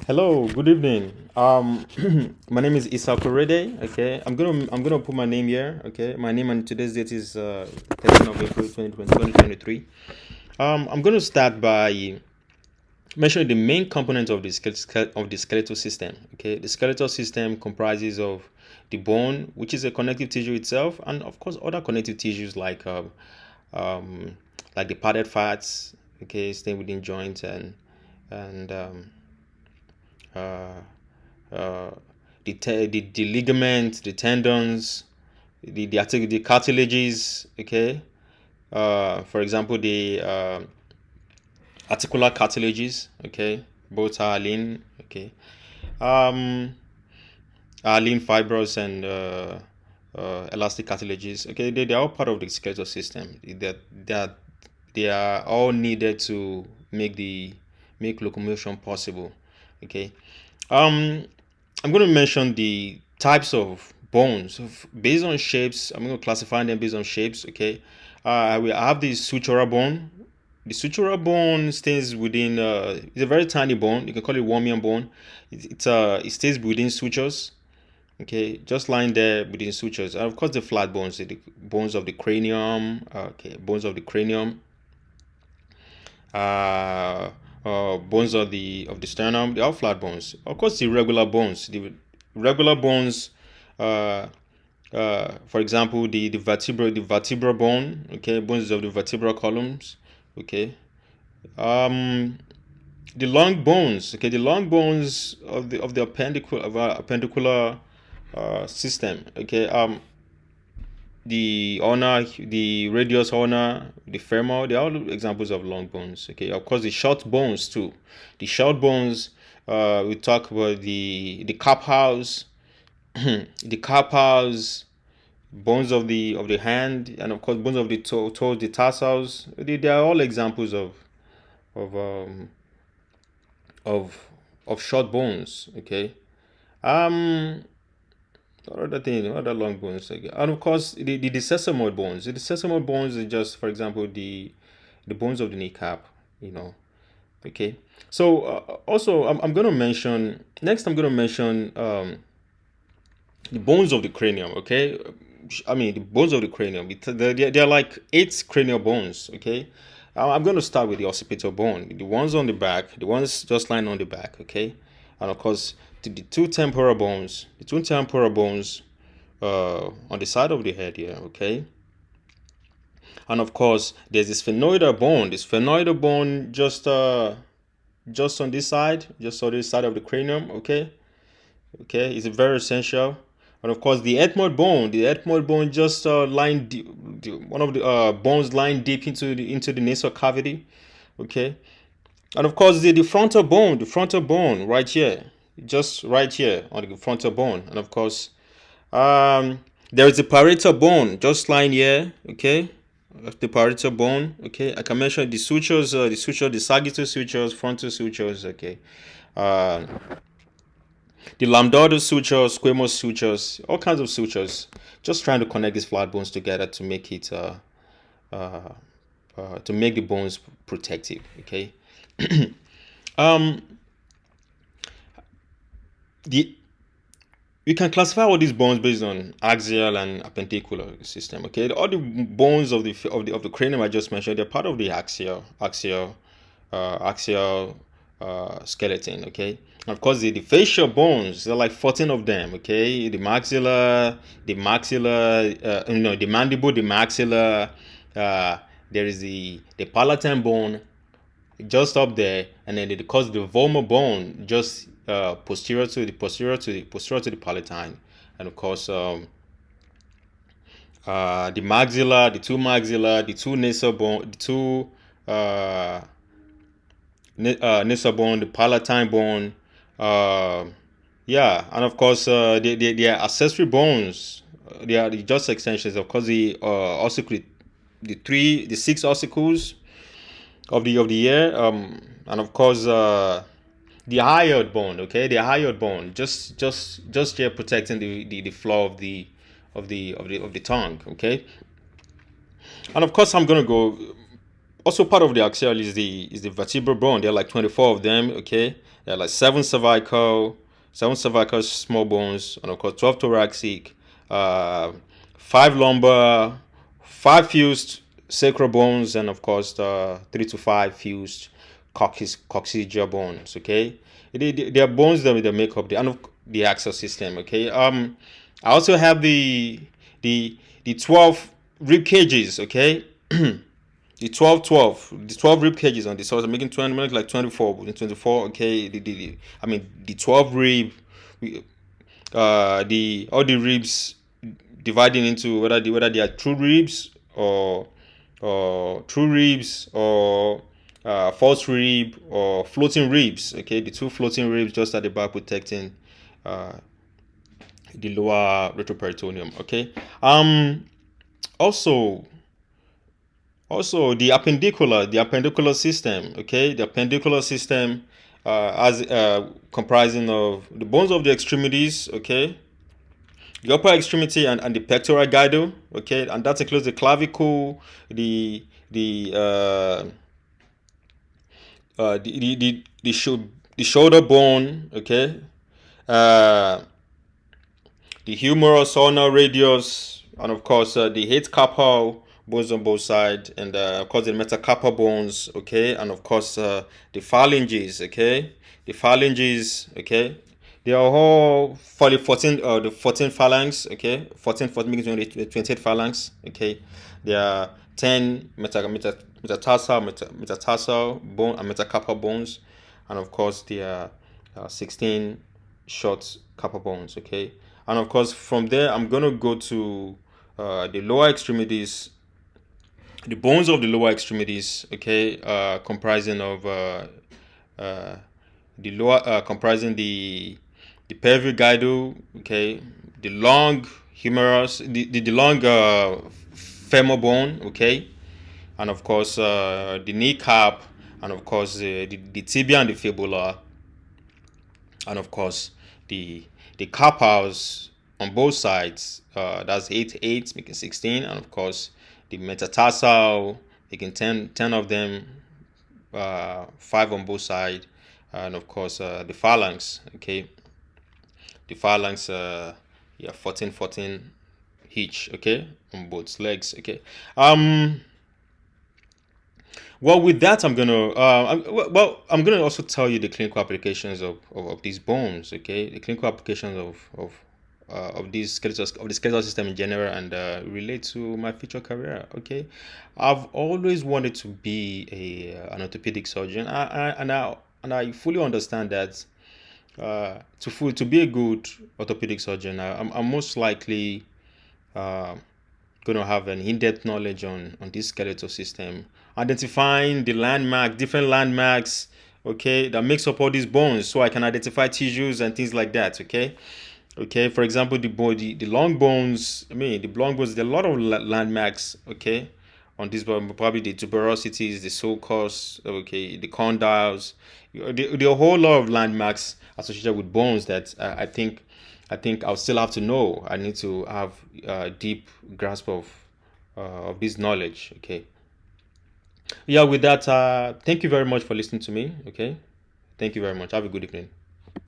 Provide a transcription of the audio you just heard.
Hello, good evening. My name is Isa Korede. Okay, I'm gonna put my name here. Okay, my name and today's date is 13th of April 2023. I'm gonna start by mentioning the main components of the skeletal system. Okay, the skeletal system comprises of the bone, which is a connective tissue itself, and of course other connective tissues um, like the padded fats. Okay, staying within joints and uh, uh, the ligaments, the tendons, the cartilages. Okay, for example, the articular cartilages. Okay, both are lean. Okay, um, are lean fibrous and elastic cartilages. Okay, they are all part of the skeletal system. They are all needed to make locomotion possible. Okay. Um, I'm going to mention the types of bones based on shapes. I'm going to classify them based on shapes. Okay. We have the sutural bone. The sutural bone stays within. It's a very tiny bone. You can call it wormian bone. It stays within sutures. Okay, just lying there within sutures. And of course, the flat bones, the bones of the cranium. Okay, bones of the cranium. uh, bones of the sternum. They are flat bones. Of course, the regular bones. The regular bones, uh, for example, the vertebral bone. Okay, bones of the vertebral columns. Okay. Um, the long bones. Okay, the long bones of the appendicular system. Okay. The ulnar, the radius ulnar, the femur, they're all examples of long bones. Okay, of course, the short bones too. The short bones, we talk about the carpals, the carpals, bones of the hand, and of course, bones of the toes, the tarsals. They are all examples of um of of short bones. Okay. Um, what other thing? What other long bones? Okay. And of course, the sesamoid bones. The sesamoid bones is just, for example, the bones of the kneecap. You know. Okay. So also, I'm going to mention next. I'm going to mention the bones of the cranium. Okay. I mean the bones of the cranium. They're like eight cranial bones. Okay. I'm going to start with the occipital bone. The ones on the back. The ones just lying on the back. Okay. And of course, the two temporal bones. The two temporal bones on the side of the head here, okay? And of course, there's this sphenoidal bone. This sphenoidal bone just on this side, just on this side of the cranium, okay? Okay, it's very essential. And of course, the ethmoid bone just lying deep, one of the bones lying deep into the nasal cavity, okay? And of course, the frontal bone right here, just right here on the frontal bone. And of course, there is a parietal bone just lying here, okay? The parietal bone, okay? I can mention the sutures, the sagittal sutures, frontal sutures, okay? Uh, the lambdoidal sutures, squamous sutures, all kinds of sutures. Just trying to connect these flat bones together to make it, uh, to make the bones protective, okay? Um, the You can classify all these bones based on axial and appendicular system. Okay, all the bones of the cranium I just mentioned, they're part of the axial skeleton. Okay, and of course the facial bones, there are like 14 of them. Okay, the mandible, the maxilla. Uh, there is the palatine bone, just up there, and then it causes the vomer bone just posterior to the palatine, and of course the maxilla, the two nasal bone, the two uh, nasal bone, the palatine bone, uh, yeah, and of course they are accessory bones. They are just extensions. Of course, the ossicles, the six ossicles of the ear, and of course the hyoid bone. Okay, the hyoid bone, just here protecting the floor of the tongue. Okay, and of course I'm gonna go Also, part of the axial is the vertebral bone. There are like 24 of them. Okay, there are like seven cervical small bones, and of course 12 thoracic, uh, five lumbar, five fused sacral bones, and of course 3 to 5 fused coccygeal bones. Okay, they are bones that make up the axial system. Okay, I also have the 12 rib cages. Okay. The 12 rib cages on the source. I'm making 20 minutes like 24. In 24, okay. I mean, the 12 rib, the all the ribs dividing into whether they are true ribs or false rib or floating ribs. Okay, the two floating ribs just at the back protecting uh, the lower retroperitoneum. Okay. Also, the appendicular system. Okay, the appendicular system as comprising of the bones of the extremities. Okay, the upper extremity and the pectoral girdle. Okay, and that includes the clavicle, the the shoulder bone. Okay, uh, the humerus, ulnar radius, and of course the eight carpal bones on both sides, and of course the metacarpal bones, okay, and of course the phalanges, okay, the phalanges, okay, they are all for the 14 phalanx, okay, 14 making 28 phalanx, okay, there are 10 metatarsal bone and metacarpal bones, and of course there are 16 short carpal bones, okay, and of course from there I'm gonna go to the lower extremities, the bones of the lower extremities, okay, comprising of uh, the lower comprising the pelvic girdle, okay, the long humerus, the long femur bone, okay, and of course the kneecap, and of course the tibia and the fibula, and of course the carpals on both sides. That's 8 making 16, and of course the metatarsal making 10 of them, 5 on both sides, and of course the phalanx. Okay, the phalanx, yeah, 14 each. Okay, on both legs. Okay. Well, with that, I'm gonna also tell you the clinical applications of these bones. Okay, the clinical applications of these of the skeletal system in general, and relate to my future career. Okay, I've always wanted to be an orthopedic surgeon. And I fully understand that to be a good orthopedic surgeon, I'm most likely uh, going to have an in-depth knowledge on this skeletal system, identifying the different landmarks, okay, that makes up all these bones, so I can identify tissues and things like that. Okay, okay. For example, the body, the long bones. I mean, the long bones. There are a lot of landmarks. Okay, on this bone, probably the tuberosities, the sulcus, okay, the condyles, the whole lot of landmarks associated with bones that I think I'll still have to know. I need to have a deep grasp of this knowledge. Okay. Yeah. With that, thank you very much for listening to me. Okay. Thank you very much. Have a good evening.